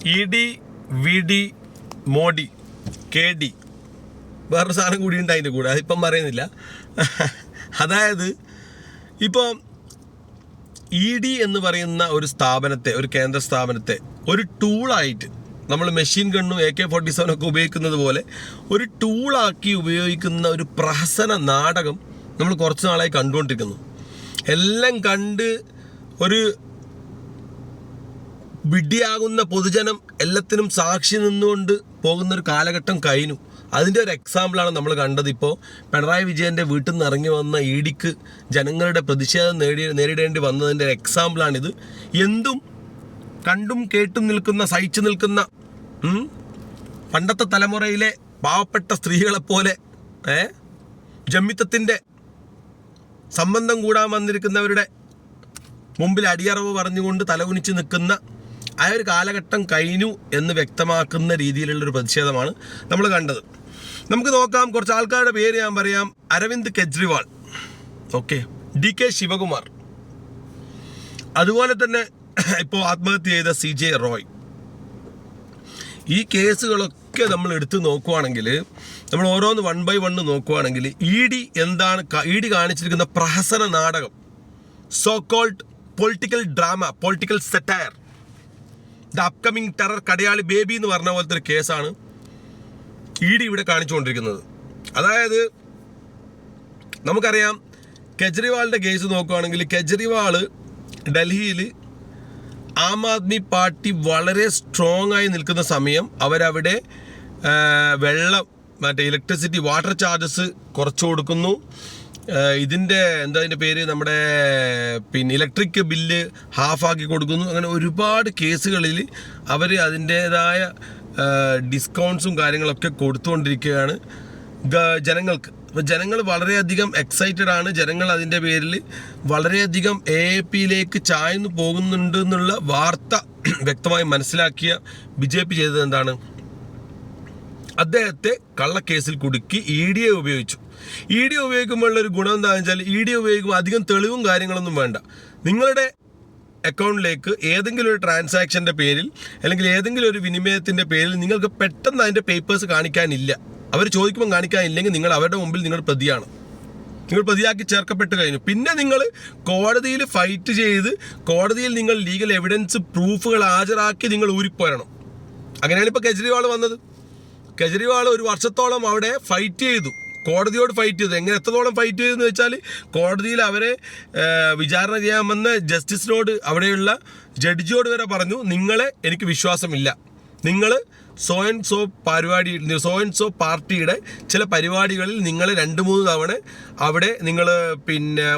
ED, VD, Modi, KD, വേറൊരു സാധനം കൂടി ഉണ്ട് അതിൻ്റെ കൂടെ, അതിപ്പം പറയുന്നില്ല. അതായത് ഇപ്പോൾ ED എന്ന് പറയുന്ന ഒരു സ്ഥാപനത്തെ, ഒരു കേന്ദ്ര സ്ഥാപനത്തെ ഒരു ടൂളായിട്ട് നമ്മൾ മെഷീൻ ഗണ്ണും AK-47 ഒക്കെ ഉപയോഗിക്കുന്നത് പോലെ ഒരു ടൂളാക്കി ഉപയോഗിക്കുന്ന ഒരു പ്രഹസന നാടകം നമ്മൾ കുറച്ച് നാളായി കണ്ടുകൊണ്ടിരിക്കുന്നു. എല്ലാം കണ്ട് ഒരു വിഡ്ഢിയാകുന്ന പൊതുജനം എല്ലാത്തിനും സാക്ഷി നിന്നുകൊണ്ട് പോകുന്നൊരു കാലഘട്ടം കഴിഞ്ഞു. അതിൻ്റെ ഒരു എക്സാമ്പിളാണ് നമ്മൾ കണ്ടത്. ഇപ്പോൾ പിണറായി വിജയൻ്റെ വീട്ടിൽ നിന്ന് ഇറങ്ങി വന്ന EDക്ക് ജനങ്ങളുടെ പ്രതിഷേധം നേരിടേണ്ടി വന്നതിൻ്റെ ഒരു എക്സാമ്പിളാണിത്. എന്തും കണ്ടും കേട്ടും നിൽക്കുന്ന, സഹിച്ചു നിൽക്കുന്ന പണ്ടത്തെ തലമുറയിലെ പാവപ്പെട്ട സ്ത്രീകളെപ്പോലെ ജമ്മിത്തത്തിൻ്റെ സംബന്ധം കൂടാൻ വന്നിരിക്കുന്നവരുടെ മുമ്പിൽ അടിയറവ് പറഞ്ഞുകൊണ്ട് തലകുനിച്ച് നിൽക്കുന്ന ആ ഒരു കാലഘട്ടം കഴിഞ്ഞു എന്ന് വ്യക്തമാക്കുന്ന രീതിയിലുള്ളൊരു പ്രതിഷേധമാണ് നമ്മൾ കണ്ടത്. നമുക്ക് നോക്കാം, കുറച്ച് ആൾക്കാരുടെ പേര് ഞാൻ പറയാം. അരവിന്ദ് കെജ്രിവാൾ, ഓക്കെ, DK ശിവകുമാർ, അതുപോലെ തന്നെ ഇപ്പോൾ ആത്മഹത്യ ചെയ്ത CJ റോയ്. ഈ കേസുകളൊക്കെ നമ്മൾ എടുത്ത് നോക്കുവാണെങ്കിൽ, നമ്മൾ ഓരോന്ന് 1 by 1 നോക്കുവാണെങ്കിൽ ED എന്താണ്, ED കാണിച്ചിരിക്കുന്ന പ്രഹസന നാടകം, so called political drama, political satire, the upcoming terror, കടയാളി ബേബി എന്ന് പറഞ്ഞ പോലത്തെ ഒരു കേസാണ് ED ഇവിടെ കാണിച്ചുകൊണ്ടിരിക്കുന്നത്. അതായത് നമുക്കറിയാം, കെജ്രിവാളിൻ്റെ കേസ് നോക്കുകയാണെങ്കിൽ, കെജ്രിവാൾ ഡൽഹിയിൽ ആം ആദ്മി പാർട്ടി വളരെ സ്ട്രോങ് ആയി നിൽക്കുന്ന സമയം അവരവിടെ വെള്ളം, മറ്റേ ഇലക്ട്രിസിറ്റി, വാട്ടർ ചാർജസ് കുറച്ച് കൊടുക്കുന്നു. ഇതിൻ്റെ അതിൻ്റെ പേര്, നമ്മുടെ ഇലക്ട്രിക് ബില്ല് ഹാഫാക്കി കൊടുക്കുന്നു. അങ്ങനെ ഒരുപാട് കേസുകളിൽ അവർ അതിൻ്റേതായ ഡിസ്കൗണ്ട്സും കാര്യങ്ങളൊക്കെ കൊടുത്തുകൊണ്ടിരിക്കുകയാണ് ജനങ്ങൾക്ക്. അപ്പോൾ ജനങ്ങൾ വളരെയധികം എക്സൈറ്റഡ് ആണ്. ജനങ്ങൾ അതിൻ്റെ പേരിൽ വളരെയധികം AAPയിലേക്ക് ചായ്ന്നു പോകുന്നുണ്ട് എന്നുള്ള വാർത്ത വ്യക്തമായി മനസ്സിലാക്കിയ BJP ചെയ്തത് എന്താണ്? അദ്ദേഹത്തെ കള്ളക്കേസിൽ കുടുക്കി EDയെ ഉപയോഗിച്ചു. ED ഉപയോഗിക്കുമ്പോഴുള്ളൊരു ഗുണം എന്താണെന്ന് വെച്ചാൽ, ED ഉപയോഗിക്കുമ്പോൾ അധികം തെളിവും കാര്യങ്ങളൊന്നും വേണ്ട. നിങ്ങളുടെ അക്കൗണ്ടിലേക്ക് ഏതെങ്കിലും ഒരു ട്രാൻസാക്ഷൻ്റെ പേരിൽ അല്ലെങ്കിൽ ഏതെങ്കിലും ഒരു വിനിമയത്തിൻ്റെ പേരിൽ നിങ്ങൾക്ക് പെട്ടെന്ന് അതിൻ്റെ പേപ്പേഴ്സ് കാണിക്കാനില്ല. അവർ ചോദിക്കുമ്പോൾ കാണിക്കാനില്ലെങ്കിൽ നിങ്ങൾ അവരുടെ മുമ്പിൽ നിങ്ങൾ പ്രതിയാണ്, നിങ്ങൾ പ്രതിയാക്കി ചേർക്കപ്പെട്ട് കഴിഞ്ഞു. പിന്നെ നിങ്ങൾ കോടതിയിൽ ഫൈറ്റ് ചെയ്ത് കോടതിയിൽ നിങ്ങൾ ലീഗൽ എവിഡൻസ്, പ്രൂഫുകൾ ഹാജരാക്കി നിങ്ങൾ ഊരിപ്പോരണം. അങ്ങനെയാണ് ഇപ്പോൾ കെജ്രിവാൾ വന്നത്. കെജ്രിവാൾ 1 വർഷത്തോളം അവിടെ ഫൈറ്റ് ചെയ്തു, കോടതിയോട് ഫൈറ്റ് ചെയ്തു. എങ്ങനെ, എത്രത്തോളം ഫൈറ്റ് ചെയ്തെന്ന് വെച്ചാൽ, കോടതിയിൽ അവരെ വിചാരണ ചെയ്യാമെന്ന് ജസ്റ്റിസിനോട്, അവിടെയുള്ള ജഡ്ജിയോട് വരെ പറഞ്ഞു, നിങ്ങളെ എനിക്ക് വിശ്വാസമില്ല, നിങ്ങൾ സോ ആൻഡ് സോ പാർട്ടിയുടെ ചില പരിപാടികളിൽ നിങ്ങൾ 2-3 തവണ അവിടെ നിങ്ങൾ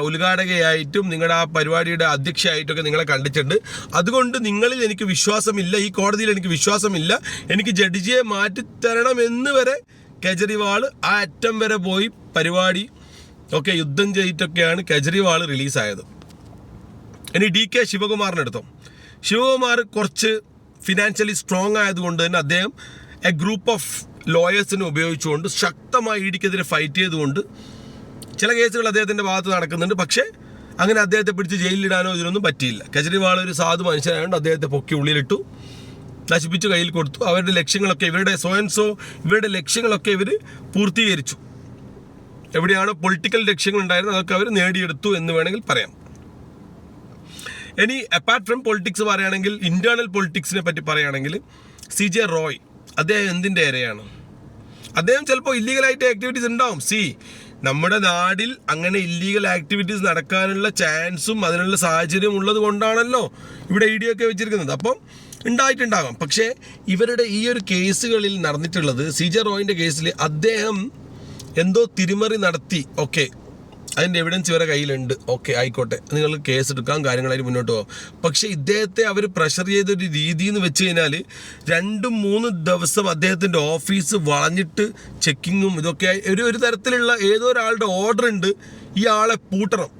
ഉദ്ഘാടകയായിട്ടും നിങ്ങളുടെ ആ പരിപാടിയുടെ അധ്യക്ഷയായിട്ടൊക്കെ നിങ്ങളെ കണ്ടിട്ടുണ്ട്. അതുകൊണ്ട് നിങ്ങളിൽ എനിക്ക് വിശ്വാസമില്ല, ഈ കോടതിയിൽ എനിക്ക് വിശ്വാസമില്ല, എനിക്ക് ജഡ്ജിയെ മാറ്റിത്തരണമെന്ന് വരെ കെജ്രിവാൾ ആ അറ്റം വരെ പോയി പരിപാടി ഒക്കെ യുദ്ധം ചെയ്തിട്ടൊക്കെയാണ് കെജ്രിവാൾ റിലീസായത്. ഇനി DK ശിവകുമാറിനെടുത്തോ. ശിവകുമാർ കുറച്ച് ഫിനാൻഷ്യലി സ്ട്രോങ് ആയതുകൊണ്ട് തന്നെ അദ്ദേഹം എ ഗ്രൂപ്പ് ഓഫ് ലോയേഴ്സിനെ ഉപയോഗിച്ചുകൊണ്ട് ശക്തമായി EDക്കെതിരെ ഫൈറ്റ് ചെയ്തുകൊണ്ട് ചില കേസുകൾ അദ്ദേഹത്തിൻ്റെ ഭാഗത്ത് നടക്കുന്നുണ്ട്. പക്ഷേ അങ്ങനെ അദ്ദേഹത്തെ പിടിച്ച് ജയിലിലിടാനോ ഇതിനൊന്നും പറ്റിയില്ല. കെജ്രിവാൾ ഒരു സാധു മനുഷ്യനായതുകൊണ്ട് അദ്ദേഹത്തെ പൊക്കി ഉള്ളിലിട്ടു, നശിപ്പിച്ച് കയ്യിൽ കൊടുത്തു. അവരുടെ ലക്ഷ്യങ്ങളൊക്കെ, ഇവരുടെ ലക്ഷ്യങ്ങളൊക്കെ ഇവർ പൂർത്തീകരിച്ചു. എവിടെയാണോ പൊളിറ്റിക്കൽ ലക്ഷ്യങ്ങൾ ഉണ്ടായിരുന്നത് അതൊക്കെ അവർ നേടിയെടുത്തു എന്ന് വേണമെങ്കിൽ പറയാം. ഇനി അപ്പാർട്ട് ഫ്രം പൊളിറ്റിക്സ് പറയുകയാണെങ്കിൽ, ഇൻറ്റേർണൽ പൊളിറ്റിക്സിനെ പറ്റി പറയുകയാണെങ്കിൽ, CJ റോയ്, അദ്ദേഹം എന്തിൻ്റെ ഇരയാണ്? അദ്ദേഹം ചിലപ്പോൾ ഇല്ലീഗലായിട്ട് ആക്ടിവിറ്റീസ് ഉണ്ടാവും. നമ്മുടെ നാടിൽ അങ്ങനെ ഇല്ലീഗൽ ആക്ടിവിറ്റീസ് നടക്കാനുള്ള ചാൻസും അതിനുള്ള സാഹചര്യം ഉള്ളത് കൊണ്ടാണല്ലോ ഇവിടെ ED ഒക്കെ വെച്ചിരിക്കുന്നത്. അപ്പം ഉണ്ടായിട്ടുണ്ടാകാം. പക്ഷേ ഇവരുടെ ഈ ഒരു കേസുകളിൽ നടന്നിട്ടുള്ളത്, CJ റോയിൻ്റെ കേസിൽ അദ്ദേഹം എന്തോ തിരിമറി നടത്തി, ഓക്കെ, അതിൻ്റെ എവിഡൻസ് ഇവരുടെ കയ്യിലുണ്ട്, ഓക്കെ ആയിക്കോട്ടെ, നിങ്ങൾ കേസ് എടുക്കാൻ, കാര്യങ്ങളായിട്ട് മുന്നോട്ട് പോകാം. പക്ഷേ ഇദ്ദേഹത്തെ അവർ പ്രഷർ ചെയ്തൊരു രീതി എന്ന് വെച്ച് കഴിഞ്ഞാൽ 2-3 ദിവസം അദ്ദേഹത്തിൻ്റെ ഓഫീസ് വളഞ്ഞിട്ട് ചെക്കിങ്ങും ഇതൊക്കെ ഒരു തരത്തിലുള്ള ഏതോ ഒരാളുടെ ഓർഡർ ഉണ്ട്, ഈ ആളെ പൂട്ടണം,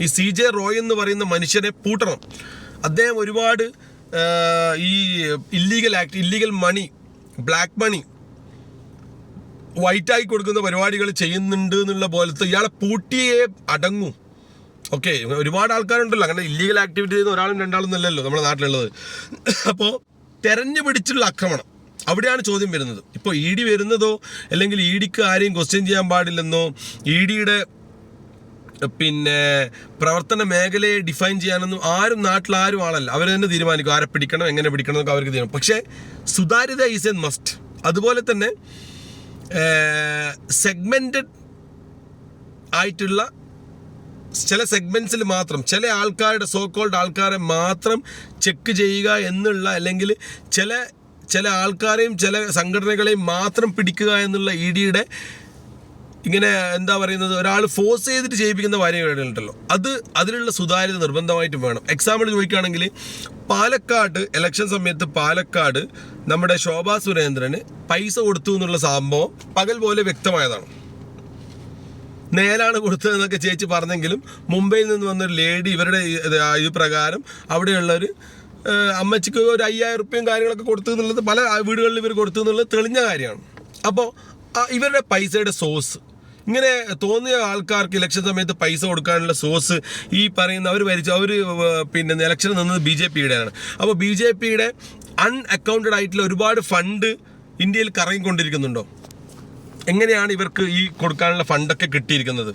ഈ CJ റോയ് എന്ന് പറയുന്ന മനുഷ്യനെ പൂട്ടണം. അദ്ദേഹം ഒരുപാട് ഈ ഇല്ലീഗൽ മണി, ബ്ലാക്ക് മണി വൈറ്റായി കൊടുക്കുന്ന പരിപാടികൾ ചെയ്യുന്നുണ്ട് എന്നുള്ള പോലത്തെ, ഇയാളെ പൂട്ടിയേ അടങ്ങും. ഓക്കെ, ഒരുപാട് ആൾക്കാരുണ്ടല്ലോ അങ്ങനെ ഇല്ലീഗൽ ആക്ടിവിറ്റി ചെയ്യുന്ന, 1-2 ആളൊന്നും അല്ലല്ലോ നമ്മുടെ നാട്ടിലുള്ളത്. അപ്പോൾ തെരഞ്ഞു പിടിച്ചുള്ള ആക്രമണം. അവിടെയാണ് ചോദ്യം വരുന്നത്. ഇപ്പോൾ ഇ ഡി വരുന്നതോ അല്ലെങ്കിൽ ഇ ഡിക്ക് ആരെയും ക്വസ്റ്റ്യൻ ചെയ്യാൻ പാടില്ലെന്നോ ഇ ഡിയുടെ പിന്നെ പ്രവർത്തന മേഖലയെ ഡിഫൈൻ ചെയ്യാനൊന്നും നാട്ടിലാരും ആളല്ല. അവർ തന്നെ തീരുമാനിക്കും ആരെ പിടിക്കണം, എങ്ങനെ പിടിക്കണം എന്നൊക്കെ അവർക്ക് തീരുമാനം. പക്ഷേ സുതാര്യത ഈസ് എ മസ്റ്റ്. അതുപോലെ തന്നെ സെഗ്മെൻറ്റഡ് ആയിട്ടുള്ള ചില സെഗ്മെൻറ്റ്സിൽ മാത്രം ചില ആൾക്കാരുടെ സോക്കോൾഡ് ആൾക്കാരെ മാത്രം ചെക്ക് ചെയ്യുക എന്നുള്ള, അല്ലെങ്കിൽ ചില ആൾക്കാരെയും ചില സംഘടനകളെയും മാത്രം പിടിക്കുക എന്നുള്ള ഇ ഡിയുടെ ഇങ്ങനെ എന്താ പറയുന്നത്, ഒരാൾ ഫോഴ്സ് ചെയ്തിട്ട് ചെയ്യിപ്പിക്കുന്ന കാര്യങ്ങളുണ്ടല്ലോ, അതിലുള്ള സുതാര്യത നിർബന്ധമായിട്ടും വേണം. എക്സാമ്പിൾ ചോദിക്കുകയാണെങ്കിൽ പാലക്കാട് ഇലക്ഷൻ സമയത്ത് പാലക്കാട് നമ്മുടെ ശോഭാ സുരേന്ദ്രന് പൈസ കൊടുത്തു എന്നുള്ള സംഭവം പകൽ പോലെ വ്യക്തമായതാണ്. നേരാണ് കൊടുത്തതെന്നൊക്കെ ചേച്ചി പറഞ്ഞെങ്കിലും മുംബൈയിൽ നിന്ന് വന്നൊരു ലേഡി ഇവരുടെ ഇത് പ്രകാരം അവിടെയുള്ളൊരു അമ്മച്ചിക്ക് ഒരു 5,000 രൂപയും കാര്യങ്ങളൊക്കെ കൊടുത്തു എന്നുള്ളത് പല വീടുകളിൽ ഇവർ കൊടുത്തു എന്നുള്ളത് തെളിഞ്ഞ കാര്യമാണ്. അപ്പോൾ ഇവരുടെ പൈസയുടെ സോഴ്സ് ഇങ്ങനെ തോന്നിയ ആൾക്കാർക്ക് ഇലക്ഷൻ സമയത്ത് പൈസ കൊടുക്കാനുള്ള സോഴ്സ് ഈ പറയുന്ന അവർ പിന്നെ ഇലക്ഷന് നിന്നത് BJPയുടെയാണ്. അപ്പോൾ BJPയുടെ അൺഅക്കൗണ്ടഡ് ആയിട്ടുള്ള ഒരുപാട് ഫണ്ട് ഇന്ത്യയിൽ കറങ്ങിക്കൊണ്ടിരിക്കുന്നുണ്ടോ? എങ്ങനെയാണ് ഇവർക്ക് ഈ കൊടുക്കാനുള്ള ഫണ്ടൊക്കെ കിട്ടിയിരിക്കുന്നത്?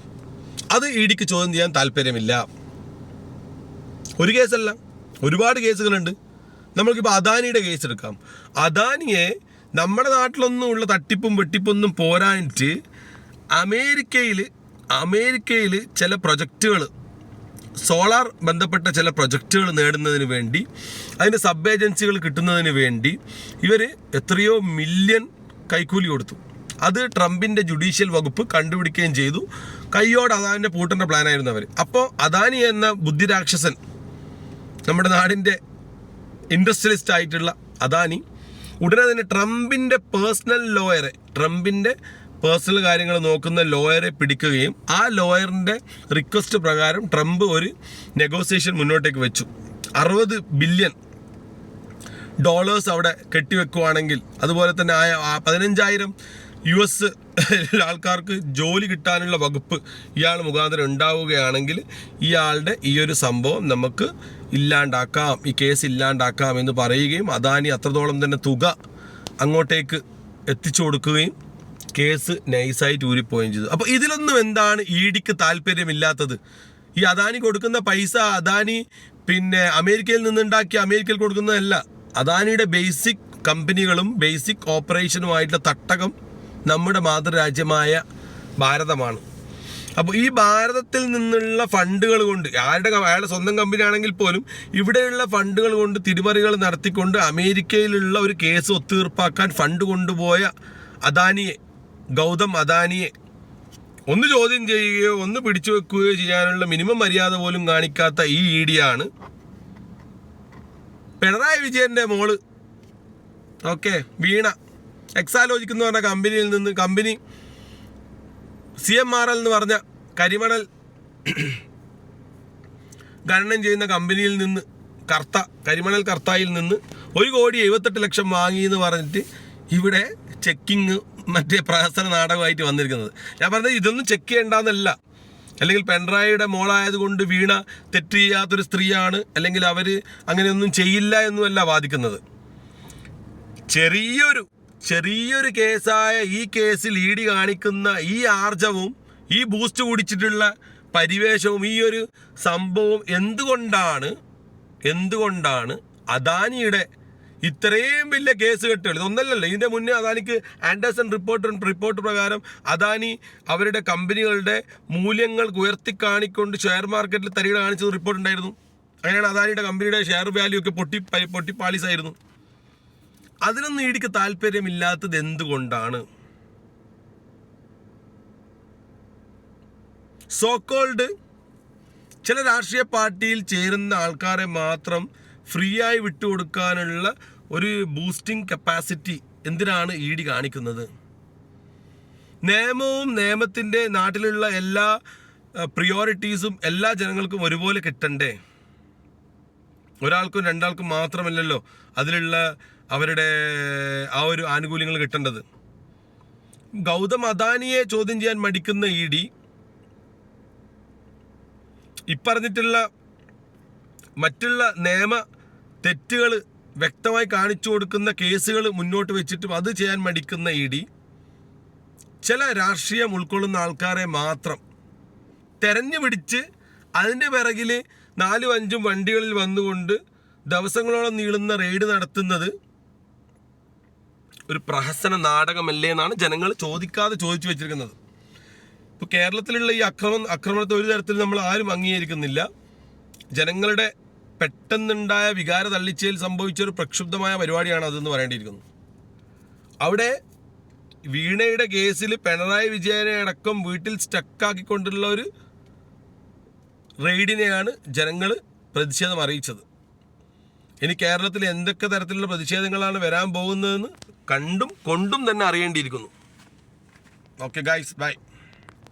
അത് ഇ ഡിക്ക് ചോദ്യം ചെയ്യാൻ താല്പര്യമില്ല. ഒരു കേസല്ല, ഒരുപാട് കേസുകളുണ്ട്. നമ്മൾക്കിപ്പോൾ അദാനിയുടെ കേസ് എടുക്കാം. അദാനിയെ നമ്മുടെ നാട്ടിലൊന്നും ഉള്ള തട്ടിപ്പും വെട്ടിപ്പൊന്നും പോരാഞ്ഞിട്ട് അമേരിക്കയിൽ ചില പ്രൊജക്റ്റുകൾ, സോളാർ ബന്ധപ്പെട്ട ചില പ്രൊജക്റ്റുകൾ നേടുന്നതിന് വേണ്ടി, അതിന് സബ് ഏജൻസികൾ കിട്ടുന്നതിന് വേണ്ടി ഇവർ എത്രയോ മില്യൺ കൈക്കൂലി കൊടുത്തു. അത് ട്രംപിൻ്റെ ജുഡീഷ്യൽ വകുപ്പ് കണ്ടുപിടിക്കുകയും ചെയ്തു. കയ്യോട് അദാനിൻ്റെ പൂട്ടേണ്ട പ്ലാനായിരുന്നു അവർ. അപ്പോൾ അദാനി എന്ന ബുദ്ധിരാക്ഷസൻ, നമ്മുടെ നാടിൻ്റെ ഇൻഡസ്ട്രിയലിസ്റ്റ് ആയിട്ടുള്ള അദാനി ഉടനെ തന്നെ ട്രംപിൻ്റെ പേഴ്സണൽ കാര്യങ്ങൾ നോക്കുന്ന ലോയറെ പിടിക്കുകയും ആ ലോയറിൻ്റെ റിക്വസ്റ്റ് പ്രകാരം ട്രംപ് ഒരു നെഗോസിയേഷൻ മുന്നോട്ടേക്ക് വെച്ചു. $60 ബില്യൺ അവിടെ കെട്ടിവെക്കുവാണെങ്കിൽ, അതുപോലെ തന്നെ 15,000 US ആൾക്കാർക്ക് ജോലി കിട്ടാനുള്ള വകുപ്പ് ഇയാൾ മുഖാന്തരം ഉണ്ടാവുകയാണെങ്കിൽ ഇയാളുടെ ഈ ഒരു സംഭവം നമുക്ക് ഇല്ലാണ്ടാക്കാം, ഈ കേസ് ഇല്ലാണ്ടാക്കാം എന്ന് പറയുകയും അദാനി അത്രത്തോളം തന്നെ തുക അങ്ങോട്ടേക്ക് എത്തിച്ചു കൊടുക്കുകയും കേസ് നൈസായിട്ട് ഊരിപ്പോവുകയും ചെയ്തു. അപ്പോൾ ഇതിലൊന്നും എന്താണ് ഇ ഡിക്ക് താല്പര്യമില്ലാത്തത്? ഈ അദാനി കൊടുക്കുന്ന പൈസ അദാനി പിന്നെ അമേരിക്കയിൽ നിന്നുണ്ടാക്കി അമേരിക്കയിൽ കൊടുക്കുന്നതല്ല. അദാനിയുടെ ബേസിക് കമ്പനികളും ബേസിക് ഓപ്പറേഷനുമായിട്ടുള്ള തട്ടകം നമ്മുടെ മാതൃരാജ്യമായ ഭാരതമാണ്. അപ്പോൾ ഈ ഭാരതത്തിൽ നിന്നുള്ള ഫണ്ടുകൾ കൊണ്ട് അയാളുടെ സ്വന്തം കമ്പനി ആണെങ്കിൽ പോലും ഇവിടെയുള്ള ഫണ്ടുകൾ കൊണ്ട് തിരിമറികൾ നടത്തിക്കൊണ്ട് അമേരിക്കയിലുള്ള ഒരു കേസ് ഒത്തുതീർപ്പാക്കാൻ ഫണ്ട് കൊണ്ടുപോയ ഗൗതം അദാനിയെ ഒന്ന് ചോദ്യം ചെയ്യുകയോ ഒന്ന് പിടിച്ചു വെക്കുകയോ ചെയ്യാനുള്ള മിനിമം മര്യാദ പോലും കാണിക്കാത്ത ഈ ഇ ഡിയാണ് പിണറായി വിജയൻ്റെ മോള് വീണ എക്സാലോജിക് എന്ന് പറഞ്ഞ കമ്പനി CMRL എന്ന് പറഞ്ഞ കരിമണൽ ഖനനം ചെയ്യുന്ന കമ്പനിയിൽ നിന്ന് കരിമണൽ കർത്തായിൽ നിന്ന് 1,78,00,000 വാങ്ങി എന്ന് പറഞ്ഞിട്ട് ഇവിടെ ചെക്കിങ് പ്രഹസന നാടകമായിട്ട് വന്നിരിക്കുന്നത്. ഞാൻ പറഞ്ഞത് ഇതൊന്നും ചെക്ക് ചെയ്യേണ്ടെന്നല്ല, അല്ലെങ്കിൽ പിണറായിയുടെ മോളായതുകൊണ്ട് വീണ തെറ്റ് ചെയ്യാത്തൊരു സ്ത്രീയാണ്, അല്ലെങ്കിൽ അവർ അങ്ങനെയൊന്നും ചെയ്യില്ല എന്നുമല്ല വാദിക്കുന്നത്. ചെറിയൊരു കേസായ ഈ കേസിൽ ഇ ഡി കാണിക്കുന്ന ഈ ആർജവും ഈ ബൂസ്റ്റ് കുടിച്ചിട്ടുള്ള പരിവേഷവും ഈ ഒരു സംഭവം എന്തുകൊണ്ടാണ് അദാനിയുടെ ഇത്രയും വലിയ കേസ് കെട്ടുകൾ? ഇതൊന്നല്ലല്ലോ. ഇതിൻ്റെ മുന്നേ അദാനിക്ക് ആൻഡേഴ്സൺ റിപ്പോർട്ട് പ്രകാരം അദാനി അവരുടെ കമ്പനികളുടെ മൂല്യങ്ങൾ ഉയർത്തിക്കാണിക്കൊണ്ട് ഷെയർ മാർക്കറ്റിൽ തരികട കാണിച്ചത് റിപ്പോർട്ട് ഉണ്ടായിരുന്നു. അങ്ങനെയാണ് അദാനിയുടെ കമ്പനിയുടെ ഷെയർ വാല്യൂ ഒക്കെ പൊട്ടിപ്പാളീസായിരുന്നു. അതിനൊന്നും ഇ ഡിക്ക് താല്പര്യമില്ലാത്തത് എന്തുകൊണ്ടാണ്? സോക്കോൾഡ് ചില രാഷ്ട്രീയ പാർട്ടിയിൽ ചേരുന്ന ആൾക്കാരെ മാത്രം ഫ്രീ ആയി വിട്ടുകൊടുക്കാനുള്ള ഒരു ബൂസ്റ്റിംഗ് കപ്പാസിറ്റി എന്തിനാണ് ഇ ഡി കാണിക്കുന്നത്? നിയമത്തിൻ്റെ നാട്ടിലുള്ള എല്ലാ പ്രിയോറിറ്റീസും എല്ലാ ജനങ്ങൾക്കും ഒരുപോലെ കിട്ടണ്ടേ? ഒരാൾക്കും രണ്ടാൾക്കും മാത്രമല്ലല്ലോ അതിലുള്ള അവരുടെ ആ ഒരു ആനുകൂല്യങ്ങൾ കിട്ടേണ്ടത്. ഗൗതം അദാനിയെ ചോദ്യം ചെയ്യാൻ മടിക്കുന്ന ഇ ഡി ഇപ്പറഞ്ഞിട്ടുള്ള മറ്റുള്ള നിയമ തെറ്റുകൾ വ്യക്തമായി കാണിച്ചു കൊടുക്കുന്ന കേസുകൾ മുന്നോട്ട് വെച്ചിട്ടും അത് ചെയ്യാൻ മടിക്കുന്ന ഇ ഡി ചില രാഷ്ട്രീയം ഉൾക്കൊള്ളുന്ന ആൾക്കാരെ മാത്രം തെരഞ്ഞു പിടിച്ച് അതിൻ്റെ പിറകിൽ 4-5 വണ്ടികളിൽ വന്നുകൊണ്ട് ദിവസങ്ങളോളം നീളുന്ന റെയ്ഡ് നടത്തുന്നത് ഒരു പ്രഹസന നാടകമല്ലേ എന്നാണ് ജനങ്ങൾ ചോദിച്ചു വെച്ചിരിക്കുന്നത്. ഇപ്പോൾ കേരളത്തിലുള്ള ഈ ആക്രമണത്തെ ഒരു തരത്തിൽ നമ്മൾ ആരും അംഗീകരിക്കുന്നില്ല. ജനങ്ങളുടെ പെട്ടെന്നുണ്ടായ വികാര തള്ളിച്ചയിൽ സംഭവിച്ച ഒരു പ്രക്ഷുബ്ധമായ പരിപാടിയാണ് അതെന്ന് പറയേണ്ടിയിരിക്കുന്നു. അവിടെ വീണയുടെ കേസിൽ പിണറായി വിജയനെ അടക്കം വീട്ടിൽ സ്റ്റക്കാക്കിക്കൊണ്ടുള്ള ഒരു റെയ്ഡിനെയാണ് ജനങ്ങൾ പ്രതിഷേധം അറിയിച്ചത്. ഇനി കേരളത്തിൽ എന്തൊക്കെ തരത്തിലുള്ള പ്രതിഷേധങ്ങളാണ് വരാൻ പോകുന്നതെന്ന് കണ്ടും കൊണ്ടും തന്നെ അറിയേണ്ടിയിരിക്കുന്നു. Okay guys, by.